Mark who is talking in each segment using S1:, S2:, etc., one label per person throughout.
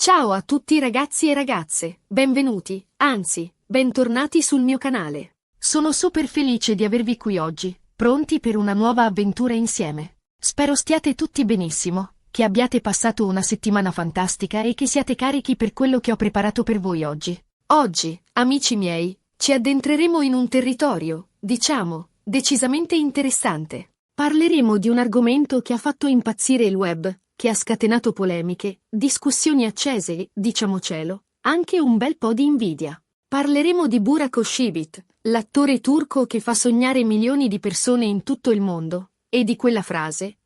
S1: Ciao a tutti ragazzi e ragazze, benvenuti, anzi, bentornati sul mio canale.
S2: Sono super felice di avervi qui oggi, pronti per una nuova avventura insieme. Spero stiate tutti benissimo, che abbiate passato una settimana fantastica e che siate carichi per quello che ho preparato per voi oggi.
S1: Oggi, amici miei, ci addentreremo in un territorio, diciamo, decisamente interessante. Parleremo di un argomento che ha fatto impazzire il web, che ha scatenato polemiche, discussioni accese e, diciamocelo, anche un bel po' di invidia. Parleremo di Burak Özçivit, l'attore turco che fa sognare milioni di persone in tutto il mondo, e di quella frase,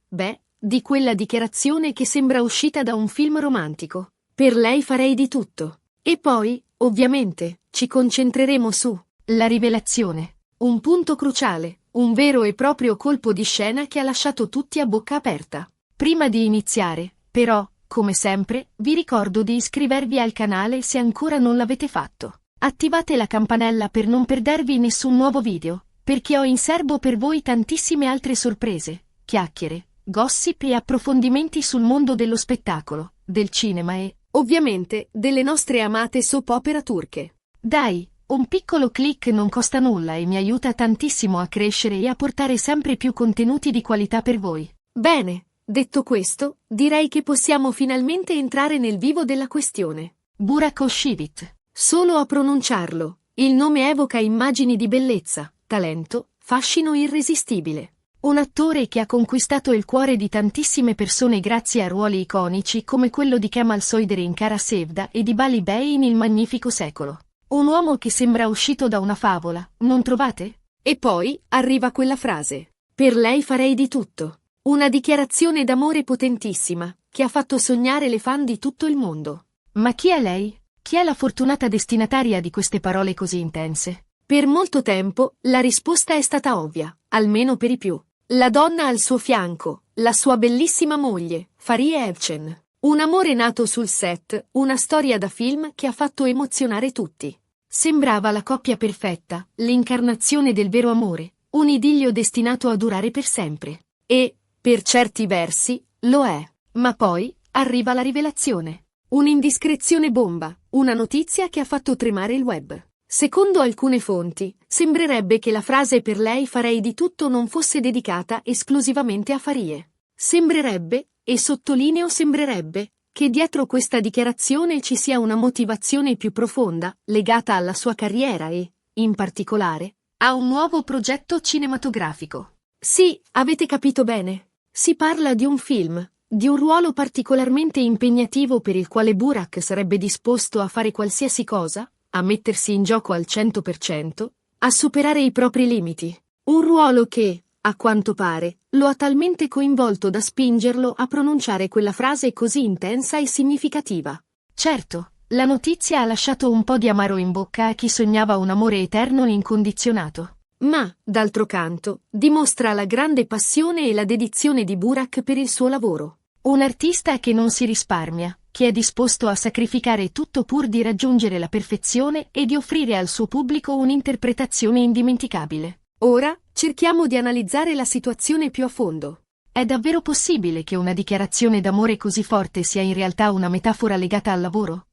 S1: di quella dichiarazione che sembra uscita da un film romantico. Per lei farei di tutto. E poi, ovviamente, ci concentreremo su
S2: la rivelazione.
S1: Un punto cruciale, un vero e proprio colpo di scena che ha lasciato tutti a bocca aperta.
S2: Prima di iniziare, però, come sempre, vi ricordo di iscrivervi al canale se ancora non l'avete fatto. Attivate la campanella per non perdervi nessun nuovo video, perché ho in serbo per voi tantissime altre sorprese, chiacchiere, gossip e approfondimenti sul mondo dello spettacolo, del cinema e,
S1: ovviamente, delle nostre amate soap opera turche.
S2: Dai, un piccolo click non costa nulla e mi aiuta tantissimo a crescere e a portare sempre più contenuti di qualità per voi.
S1: Bene. Detto questo, direi che possiamo finalmente entrare nel vivo della questione.
S2: Burak Özçivit.
S1: Solo a pronunciarlo, il nome evoca immagini di bellezza, talento, fascino irresistibile.
S2: Un attore che ha conquistato il cuore di tantissime persone grazie a ruoli iconici come quello di Kemal Soyder in Kara Sevda e di Bali Bey in Il Magnifico Secolo. Un uomo che sembra uscito da una favola, non trovate?
S1: E poi arriva quella frase. Per lei farei di tutto. Una dichiarazione d'amore potentissima, che ha fatto sognare le fan di tutto il mondo.
S2: Ma chi è lei? Chi è la fortunata destinataria di queste parole così intense?
S1: Per molto tempo, la risposta è stata ovvia, almeno per i più. La donna al suo fianco, la sua bellissima moglie, Fariye Evcen. Un amore nato sul set, una storia da film che ha fatto emozionare tutti. Sembrava la coppia perfetta, l'incarnazione del vero amore, un idillio destinato a durare per sempre. E, per certi versi, lo è. Ma poi, arriva la rivelazione. Un'indiscrezione bomba, una notizia che ha fatto tremare il web. Secondo alcune fonti, sembrerebbe che la frase per lei farei di tutto non fosse dedicata esclusivamente a Fariye. Sembrerebbe, e sottolineo sembrerebbe, che dietro questa dichiarazione ci sia una motivazione più profonda, legata alla sua carriera e, in particolare, a un nuovo progetto cinematografico. Sì, avete capito bene. Si parla di un film, di un ruolo particolarmente impegnativo per il quale Burak sarebbe disposto a fare qualsiasi cosa, a mettersi in gioco al 100%, a superare i propri limiti. Un ruolo che, a quanto pare, lo ha talmente coinvolto da spingerlo a pronunciare quella frase così intensa e significativa.
S2: Certo, la notizia ha lasciato un po' di amaro in bocca a chi sognava un amore eterno e incondizionato.
S1: Ma, d'altro canto, dimostra la grande passione e la dedizione di Burak per il suo lavoro.
S2: Un artista che non si risparmia, che è disposto a sacrificare tutto pur di raggiungere la perfezione e di offrire al suo pubblico un'interpretazione indimenticabile.
S1: Ora, cerchiamo di analizzare la situazione più a fondo.
S2: È davvero possibile che una dichiarazione d'amore così forte sia in realtà una metafora legata al lavoro?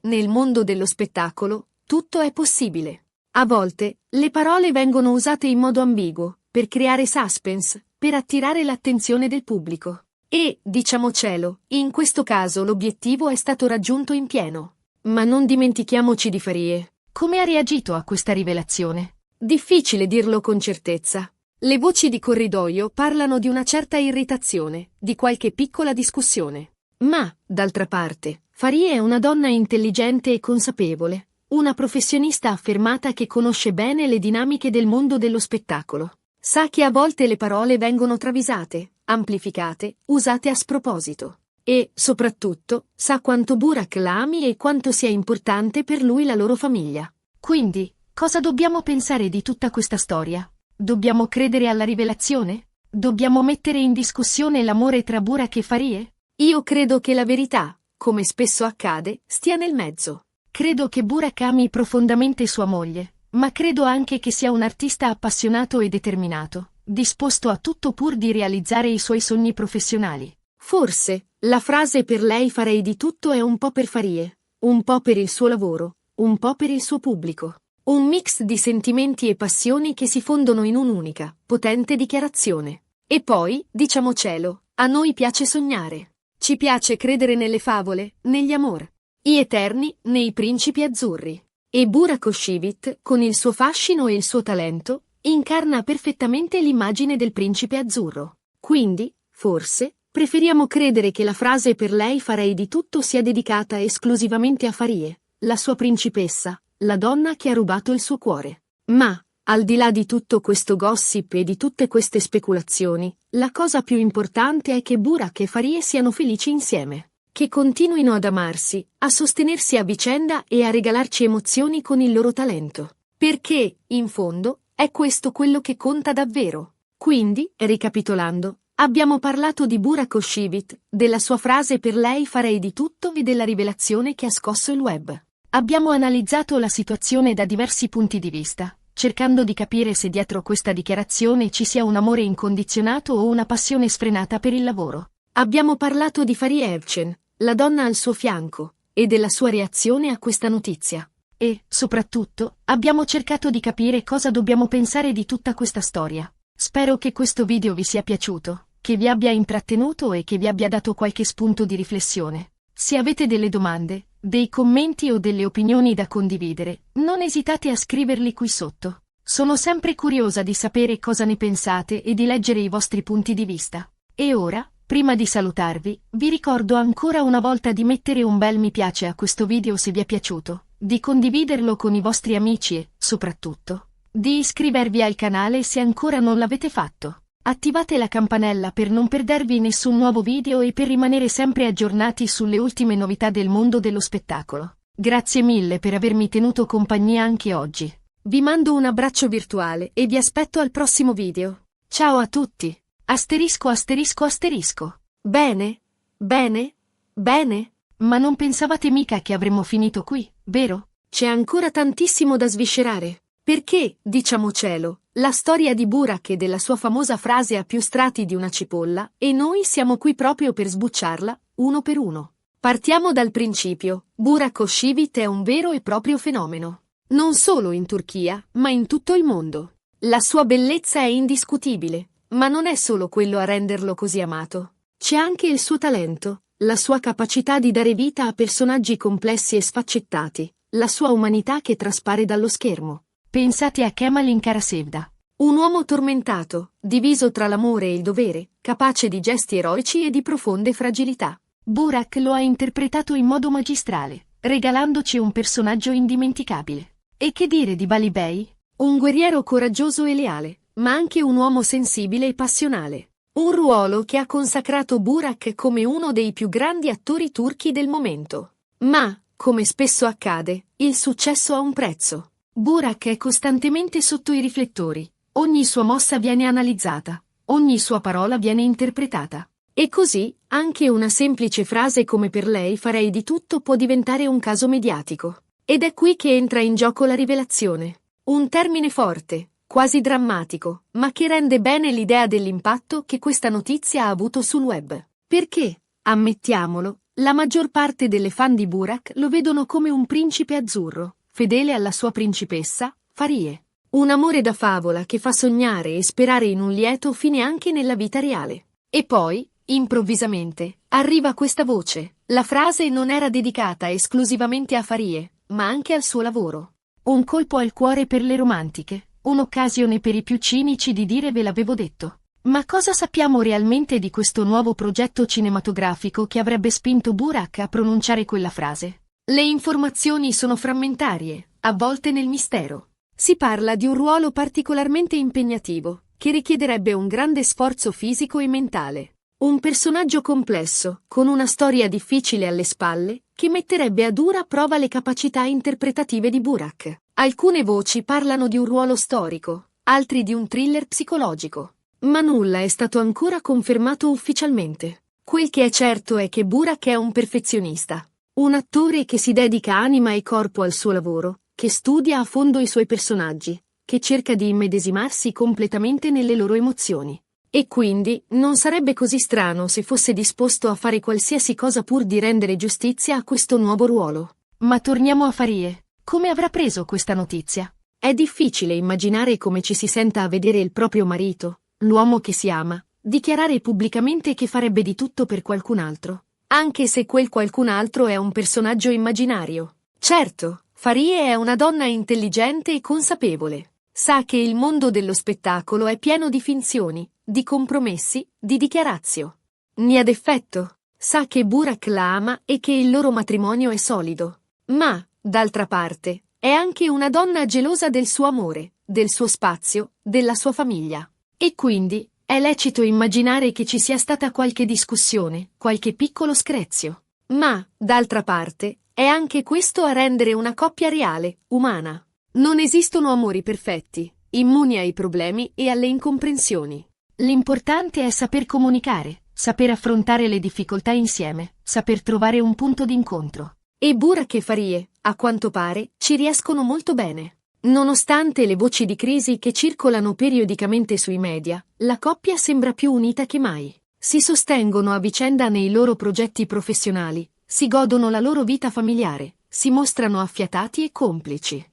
S1: Nel mondo dello spettacolo, tutto è possibile. A volte, le parole vengono usate in modo ambiguo, per creare suspense, per attirare l'attenzione del pubblico. E, diciamocelo, in questo caso l'obiettivo è stato raggiunto in pieno. Ma non dimentichiamoci di Fariye.
S2: Come ha reagito a questa rivelazione?
S1: Difficile dirlo con certezza. Le voci di corridoio parlano di una certa irritazione, di qualche piccola discussione. Ma, d'altra parte, Fariye è una donna intelligente e consapevole. Una professionista affermata che conosce bene le dinamiche del mondo dello spettacolo. Sa che a volte le parole vengono travisate, amplificate, usate a sproposito. E, soprattutto, sa quanto Burak la ami e quanto sia importante per lui la loro famiglia.
S2: Quindi, cosa dobbiamo pensare di tutta questa storia? Dobbiamo credere alla rivelazione? Dobbiamo mettere in discussione l'amore tra Burak e Fariye?
S1: Io credo che la verità, come spesso accade, stia nel mezzo.
S2: Credo che Burak ami profondamente sua moglie, ma credo anche che sia un artista appassionato e determinato, disposto a tutto pur di realizzare i suoi sogni professionali.
S1: Forse, La frase "per lei farei di tutto" è un po' per Farie, un po' per il suo lavoro, un po' per il suo pubblico. Un mix di sentimenti e passioni che si fondono in un'unica, potente dichiarazione. E poi, diciamocelo, a noi piace sognare. Ci piace credere nelle favole, negli amor i eterni, nei principi azzurri. E Burak Özçivit, con il suo fascino e il suo talento, incarna perfettamente l'immagine del principe azzurro. Quindi, forse, preferiamo credere che la frase "per lei farei di tutto" sia dedicata esclusivamente a Farie, la sua principessa, la donna che ha rubato il suo cuore. Ma, al di là di tutto questo gossip e di tutte queste speculazioni, la cosa più importante è che Burak e Farie siano felici insieme, che continuino ad amarsi, a sostenersi a vicenda e a regalarci emozioni con il loro talento. Perché, in fondo, è questo quello che conta davvero. Quindi, ricapitolando, abbiamo parlato di Burak Özçivit, della sua frase "per lei farei di tutto" e della rivelazione che ha scosso il web.
S2: Abbiamo analizzato la situazione da diversi punti di vista, cercando di capire se dietro questa dichiarazione ci sia un amore incondizionato o una passione sfrenata per il lavoro.
S1: Abbiamo parlato di Farie Evcen, la donna al suo fianco, e della sua reazione a questa notizia.
S2: E, soprattutto, abbiamo cercato di capire cosa dobbiamo pensare di tutta questa storia. Spero che questo video vi sia piaciuto, che vi abbia intrattenuto e che vi abbia dato qualche spunto di riflessione. Se avete delle domande, dei commenti o delle opinioni da condividere, non esitate a scriverli qui sotto. Sono sempre curiosa di sapere cosa ne pensate e di leggere i vostri punti di vista. E ora, prima di salutarvi, vi ricordo ancora una volta di mettere un bel mi piace a questo video se vi è piaciuto, di condividerlo con i vostri amici e, soprattutto, di iscrivervi al canale se ancora non l'avete fatto. Attivate la campanella per non perdervi nessun nuovo video e per rimanere sempre aggiornati sulle ultime novità del mondo dello spettacolo. Grazie mille per avermi tenuto compagnia anche oggi.
S1: Vi mando un abbraccio virtuale e vi aspetto al prossimo video. Ciao a tutti!
S2: Asterisco asterisco asterisco.
S1: Bene? Bene? Bene?
S2: Ma non pensavate mica che avremmo finito qui, vero?
S1: C'è ancora tantissimo da sviscerare. Perché, diciamocelo, la storia di Burak e della sua famosa frase ha più strati di una cipolla, e noi siamo qui proprio per sbucciarla, uno per uno. Partiamo dal principio. Burak Özçivit è un vero e proprio fenomeno. Non solo in Turchia, ma in tutto il mondo. La sua bellezza è indiscutibile, ma non è solo quello a renderlo così amato. C'è anche il suo talento, la sua capacità di dare vita a personaggi complessi e sfaccettati, la sua umanità che traspare dallo schermo.
S2: Pensate a Kemal Karaşevda.
S1: Un uomo tormentato, diviso tra l'amore e il dovere, capace di gesti eroici e di profonde fragilità.
S2: Burak lo ha interpretato in modo magistrale, regalandoci un personaggio indimenticabile. E che dire di Bali Bey?
S1: Un guerriero coraggioso e leale, ma anche un uomo sensibile e passionale. Un ruolo che ha consacrato Burak come uno dei più grandi attori turchi del momento. Ma, come spesso accade, il successo ha un prezzo. Burak è costantemente sotto i riflettori. Ogni sua mossa viene analizzata, ogni sua parola viene interpretata. E così, anche una semplice frase come "per lei farei di tutto" può diventare un caso mediatico. Ed è qui che entra in gioco la rivelazione. Un termine forte, quasi drammatico, ma che rende bene l'idea dell'impatto che questa notizia ha avuto sul web. Perché, ammettiamolo, la maggior parte delle fan di Burak lo vedono come un principe azzurro, fedele alla sua principessa, Farie. Un amore da favola che fa sognare e sperare in un lieto fine anche nella vita reale. E poi, improvvisamente, arriva questa voce. La frase non era dedicata esclusivamente a Farie, ma anche al suo lavoro.
S2: Un colpo al cuore per le romantiche, un'occasione per i più cinici di dire "ve l'avevo detto". Ma cosa sappiamo realmente di questo nuovo progetto cinematografico che avrebbe spinto Burak a pronunciare quella frase?
S1: Le informazioni sono frammentarie, avvolte nel mistero. Si parla di un ruolo particolarmente impegnativo, che richiederebbe un grande sforzo fisico e mentale. Un personaggio complesso, con una storia difficile alle spalle, che metterebbe a dura prova le capacità interpretative di Burak. Alcune voci parlano di un ruolo storico, altri di un thriller psicologico. Ma nulla è stato ancora confermato ufficialmente. Quel che è certo è che Burak è un perfezionista. Un attore che si dedica anima e corpo al suo lavoro, che studia a fondo i suoi personaggi, che cerca di immedesimarsi completamente nelle loro emozioni. E quindi non sarebbe così strano se fosse disposto a fare qualsiasi cosa pur di rendere giustizia a questo nuovo ruolo.
S2: Ma torniamo a Farie. Come avrà preso questa notizia?
S1: È difficile immaginare come ci si senta a vedere il proprio marito, l'uomo che si ama, dichiarare pubblicamente che farebbe di tutto per qualcun altro, anche se quel qualcun altro è un personaggio immaginario. Certo, Farie è una donna intelligente e consapevole. Sa che il mondo dello spettacolo è pieno di finzioni, di compromessi, di dichiarazioni. Ad effetto, sa che Burak la ama e che il loro matrimonio è solido. Ma, d'altra parte, è anche una donna gelosa del suo amore, del suo spazio, della sua famiglia. E quindi, è lecito immaginare che ci sia stata qualche discussione, qualche piccolo screzio. Ma, d'altra parte, è anche questo a rendere una coppia reale, umana. Non esistono amori perfetti, immuni ai problemi e alle incomprensioni.
S2: L'importante è saper comunicare, saper affrontare le difficoltà insieme, saper trovare un punto d'incontro.
S1: E Burak e Farie, a quanto pare, ci riescono molto bene. Nonostante le voci di crisi che circolano periodicamente sui media, la coppia sembra più unita che mai. Si sostengono a vicenda nei loro progetti professionali, si godono la loro vita familiare, si mostrano affiatati e complici.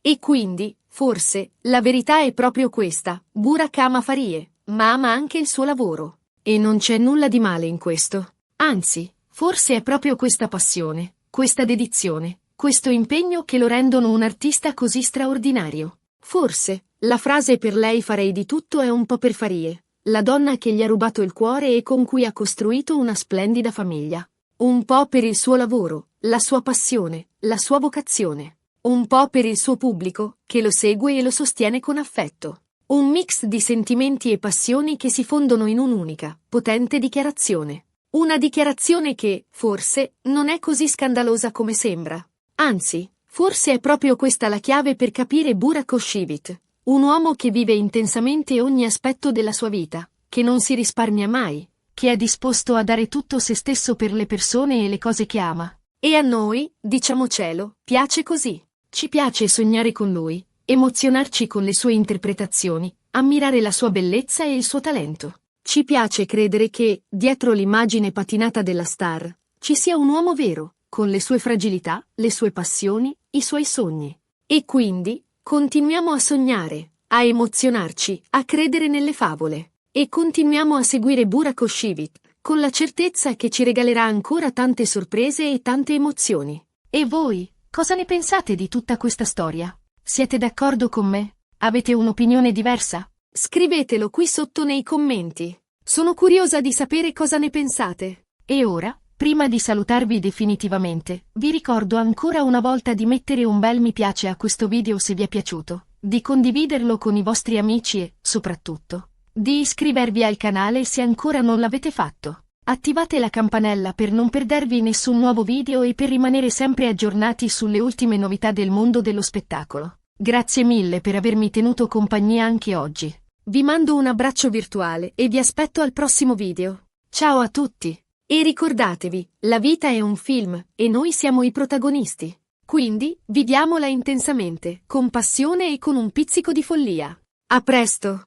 S1: E quindi, forse, la verità è proprio questa: Burak ama Farie, ma ama anche il suo lavoro. E non c'è nulla di male in questo. Anzi, forse è proprio questa passione, questa dedizione, questo impegno che lo rendono un artista così straordinario. Forse, la frase "per lei farei di tutto" è un po' per Farie, la donna che gli ha rubato il cuore e con cui ha costruito una splendida famiglia. Un po' per il suo lavoro, la sua passione, la sua vocazione. Un po' per il suo pubblico, che lo segue e lo sostiene con affetto. Un mix di sentimenti e passioni che si fondono in un'unica, potente dichiarazione. Una dichiarazione che, forse, non è così scandalosa come sembra. Anzi, forse è proprio questa la chiave per capire Burak Özçivit, un uomo che vive intensamente ogni aspetto della sua vita, che non si risparmia mai,
S2: che è disposto a dare tutto se stesso per le persone e le cose che ama.
S1: E a noi, diciamocelo, piace così. Ci piace sognare con lui, emozionarci con le sue interpretazioni, ammirare la sua bellezza e il suo talento. Ci piace credere che, dietro l'immagine patinata della star, ci sia un uomo vero, con le sue fragilità, le sue passioni, i suoi sogni. E quindi, continuiamo a sognare, a emozionarci, a credere nelle favole. E continuiamo a seguire Burak Özçivit, con la certezza che ci regalerà ancora tante sorprese e tante emozioni.
S2: E voi? Cosa ne pensate di tutta questa storia? Siete d'accordo con me? Avete un'opinione diversa?
S1: Scrivetelo qui sotto nei commenti. Sono curiosa di sapere cosa ne pensate.
S2: E ora, prima di salutarvi definitivamente, vi ricordo ancora una volta di mettere un bel mi piace a questo video se vi è piaciuto, di condividerlo con i vostri amici e, soprattutto, di iscrivervi al canale se ancora non l'avete fatto. Attivate la campanella per non perdervi nessun nuovo video e per rimanere sempre aggiornati sulle ultime novità del mondo dello spettacolo. Grazie mille per avermi tenuto compagnia anche oggi.
S1: Vi mando un abbraccio virtuale e vi aspetto al prossimo video. Ciao a tutti! E ricordatevi, la vita è un film e noi siamo i protagonisti. Quindi, viviamola intensamente, con passione e con un pizzico di follia. A presto!